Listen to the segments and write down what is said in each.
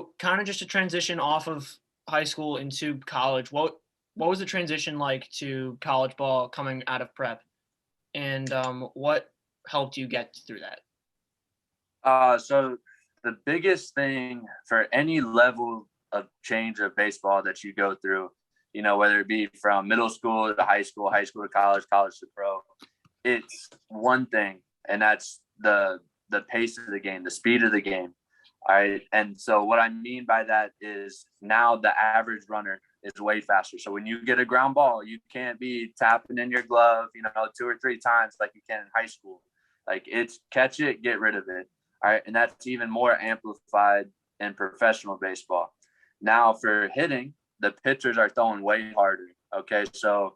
So kind of just a transition off of high school into college. What was the transition like to college ball coming out of prep? And what helped you get through that? So the biggest thing for any level of change of baseball that you go through, whether it be from middle school to high school to college, college to pro, it's one thing, and that's the pace of the game, the speed of the game. All right. And so what I mean by that is now the average runner is way faster. So when you get a ground ball, you can't be tapping in your glove, 2 or 3 times like you can in high school. Like it's catch it, get rid of it. All right. And that's even more amplified in professional baseball. Now for hitting, the pitchers are throwing way harder. Okay. So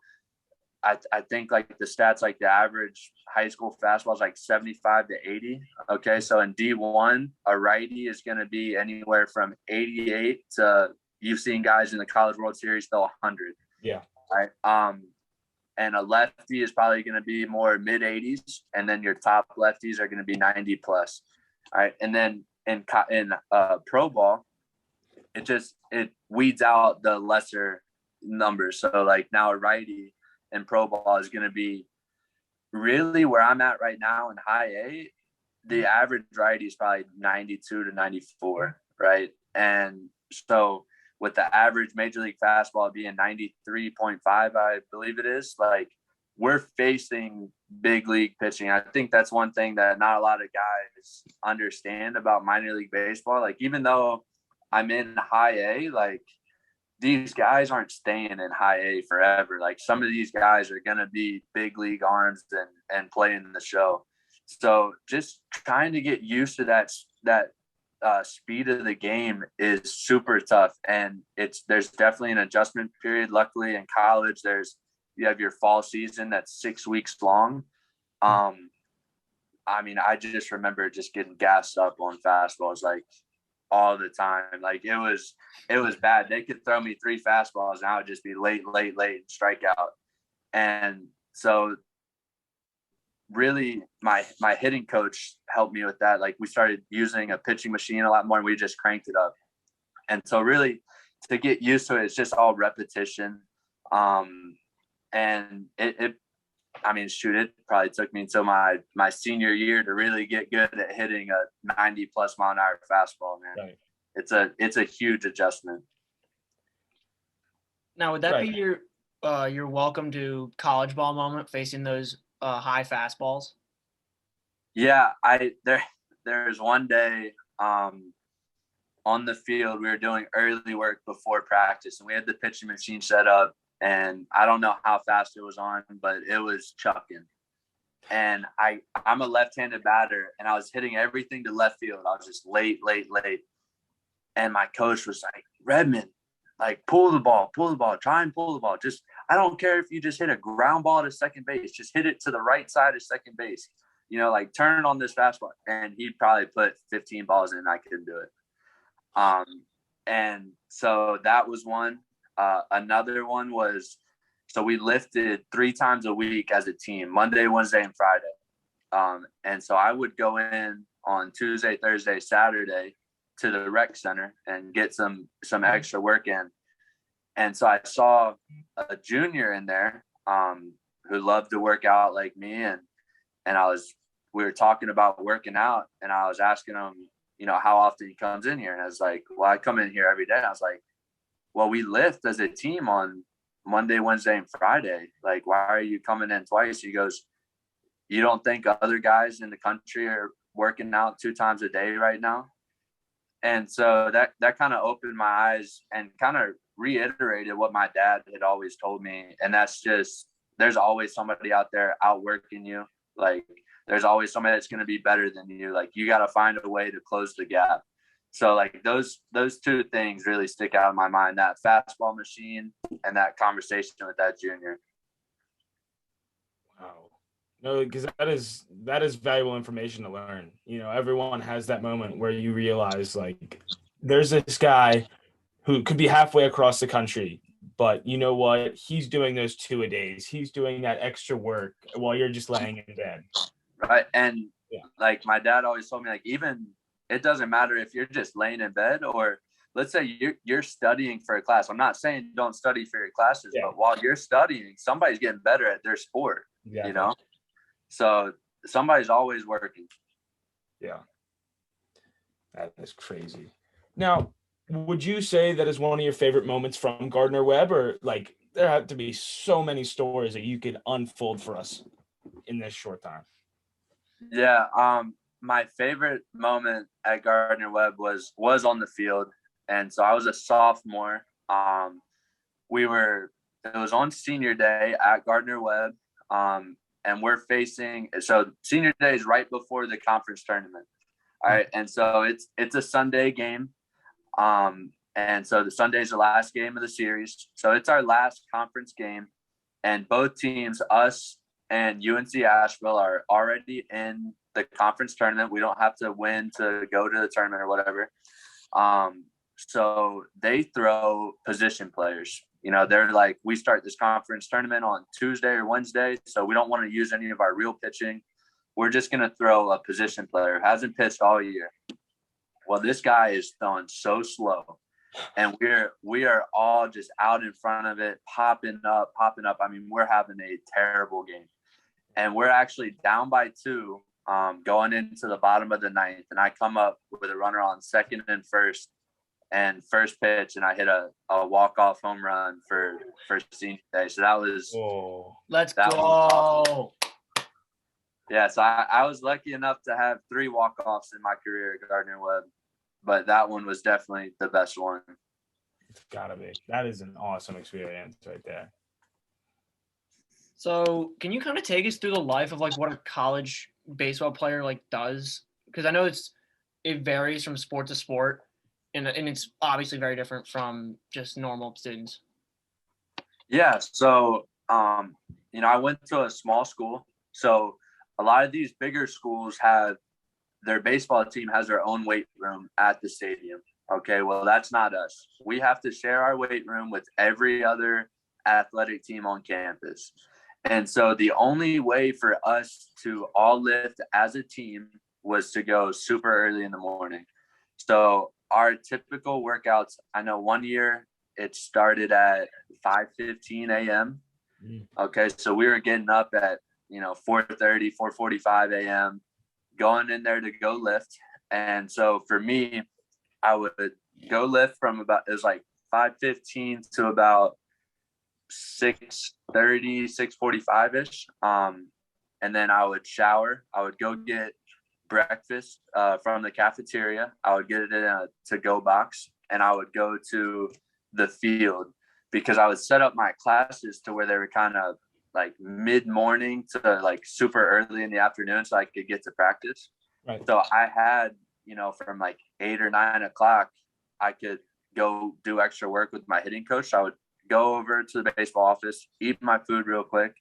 I think like the stats, like the average high school fastball is like 75 to 80. Okay. So in D1, a righty is going to be anywhere from 88 to you've seen guys in the College World Series throw 100. Yeah. All right. And a lefty is probably going to be more mid 80s. And then your top lefties are going to be 90 plus. All right. And then in pro ball, it weeds out the lesser numbers. So like now a righty in pro ball is going to be really where I'm at right now in high A. The average righty is probably 92 to 94, right? And so with the average major league fastball being 93.5, I believe it is, like we're facing big league pitching. I think that's one thing that not a lot of guys understand about minor league baseball. Like even though I'm in high A, like these guys aren't staying in high A forever. Like some of these guys are going to be big league arms and play in the show. So just trying to get used to that speed of the game is super tough. And there's definitely an adjustment period. Luckily in college, you have your fall season that's 6 weeks long. I mean, I just remember just getting gassed up on fastballs like all the time. Like it was bad. They could throw me 3 fastballs and I would just be late, and strike out. And so really my hitting coach helped me with that. Like we started using a pitching machine a lot more and we just cranked it up. And so really to get used to it, it's just all repetition. And it probably took me until my senior year to really get good at hitting a 90 plus mile an hour fastball, man. Right. It's a huge adjustment. Now, would that be your welcome to college ball moment, facing those high fastballs? Yeah, there's one day on the field, we were doing early work before practice and we had the pitching machine set up. And I don't know how fast it was on, but it was chucking. And I'm a left-handed batter, and I was hitting everything to left field. I was just late. And my coach was like, Redmond, like pull the ball, try and pull the ball. Just, I don't care if you just hit a ground ball to second base, just hit it to the right side of second base. Like turn on this fastball. And he'd probably put 15 balls in and I couldn't do it. And so that was one. Another one was, so we lifted 3 times a week as a team, Monday, Wednesday, and Friday. And so I would go in on Tuesday, Thursday, Saturday to the rec center and get some extra work in. And so I saw a junior in there who loved to work out like me. And we were talking about working out and I was asking him, how often he comes in here. And I was like, well, I come in here every day. And I was like, well, we lift as a team on Monday, Wednesday, and Friday. Like, why are you coming in twice? He goes, you don't think other guys in the country are working out 2 times a day right now? And so that kind of opened my eyes and kind of reiterated what my dad had always told me. And that's just, there's always somebody out there outworking you. Like, there's always somebody that's going to be better than you. Like, you got to find a way to close the gap. So like those 2 things really stick out in my mind, that fastball machine and that conversation with that junior. Wow. No, because that is valuable information to learn. Everyone has that moment where you realize like there's this guy who could be halfway across the country, but you know what? He's doing those 2-a-days. He's doing that extra work while you're just laying in bed. Right. And like my dad always told me, like, even it doesn't matter if you're just laying in bed or let's say you're studying for a class. I'm not saying don't study for your classes, Yeah. but while you're studying, somebody's getting better at their sport, Yeah. you know? So somebody's always working. Yeah. That is crazy. Now, would you say that is one of your favorite moments from Gardner Webb, or like there have to be so many stories that you could unfold for us in this short time? Yeah. My favorite moment at Gardner Webb was on the field. And so I was a sophomore. It was on senior day at Gardner Webb. And we're facing, so senior day is right before the conference tournament. All right. And so it's a Sunday game. And so the Sunday is the last game of the series. So it's our last conference game. And both teams, us and UNC Asheville, are already in the conference tournament. We don't have to win to go to the tournament or whatever. So they throw position players. You know, they're like, we start this conference tournament on Tuesday or Wednesday, so we don't want to use any of our real pitching. We're just going to throw a position player. Hasn't pitched all year. Well, this guy is throwing so slow, and we are all just out in front of it, popping up. I mean, we're having a terrible game, and we're actually down by 2, going into the bottom of the 9th, and I come up with a runner on second and first pitch, and I hit a walk-off home run for senior day. So that was Let's that go. was awesome. Yeah, so I was lucky enough to have 3 walk-offs in my career at Gardner Webb, but that one was definitely the best one. It's gotta be. That is an awesome experience right there. So can you kind of take us through the life of like what a college baseball player like does? Because I know it varies from sport to sport, and it's obviously very different from just normal students. Yeah, so I went to a small school, so a lot of these bigger schools have their baseball team has their own weight room at the stadium. Okay, well, that's not us. We have to share our weight room with every other athletic team on campus. And so the only way for us to all lift as a team was to go super early in the morning. So our typical workouts, I know one year it started at 5:15 a.m. Okay, so we were getting up at 4:30, 4:45 a.m., going in there to go lift. And so for me, I would go lift from it was like 5:15 to about 6:30, 6:45-ish. And then I would shower. I would go get breakfast from the cafeteria. I would get it in a to-go box, and I would go to the field because I would set up my classes to where they were kind of like mid-morning to like super early in the afternoon so I could get to practice. Right. So I had, from like 8 or 9 o'clock, I could go do extra work with my hitting coach. So I would go over to the baseball office, eat my food real quick,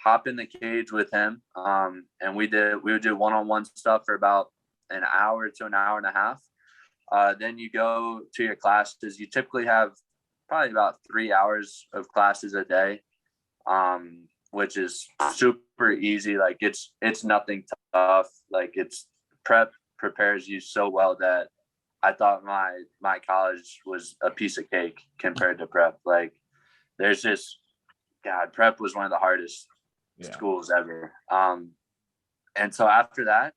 hop in the cage with him. And we would do one-on-one stuff for about an hour to an hour and a half. Then you go to your classes. You typically have probably about 3 hours of classes a day, which is super easy. Like it's nothing tough. Like prep prepares you so well that I thought my college was a piece of cake compared to prep. Like there's just, God, prep was one of the hardest schools ever. And so after that,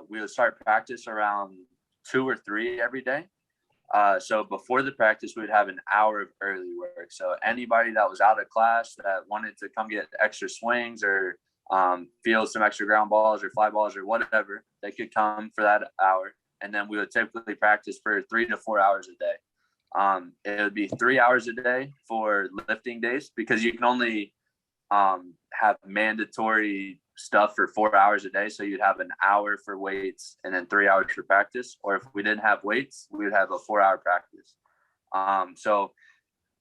we would start practice around 2 or 3 every day. So before the practice, we would have an hour of early work. So anybody that was out of class that wanted to come get extra swings or field some extra ground balls or fly balls or whatever, they could come for that hour. And then we would typically practice for 3 to 4 hours a day. It would be 3 hours a day for lifting days because you can only have mandatory stuff for 4 hours a day. So you'd have an hour for weights and then 3 hours for practice. Or if we didn't have weights, we would have a 4-hour practice. So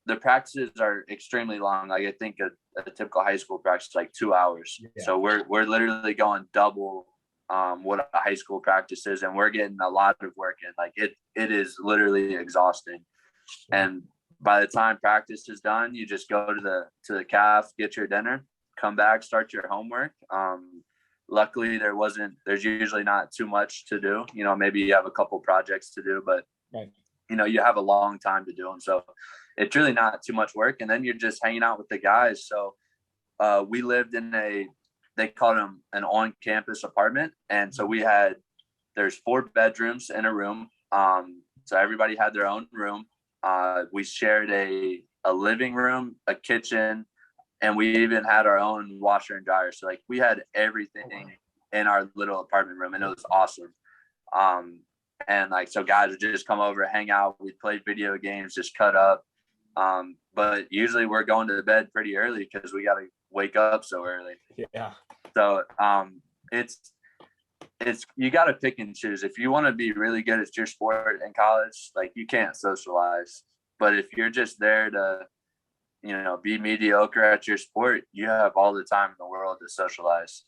the practices are extremely long. Like I think a typical high school practice is like 2 hours. Yeah. So we're literally going double what a high school practice is, and we're getting a lot of work in. Like it is literally exhausting. And by the time practice is done, you just go to the caf, get your dinner, come back, start your homework. Luckily there's usually not too much to do. Maybe you have a couple projects to do, but right. you have a long time to do them. So it's really not too much work. And then you're just hanging out with the guys. So we lived in they called them an on-campus apartment. And so there's 4 bedrooms in a room. So everybody had their own room. We shared a living room, a kitchen, and we even had our own washer and dryer. So like we had everything in our little apartment room, and it was awesome. And like, so guys would just come over, hang out. We'd play video games, just cut up. But usually we're going to bed pretty early because we got to wake up so early. Yeah. So it's you got to pick and choose. If you want to be really good at your sport in college, like you can't socialize. But if you're just there to, be mediocre at your sport, you have all the time in the world to socialize,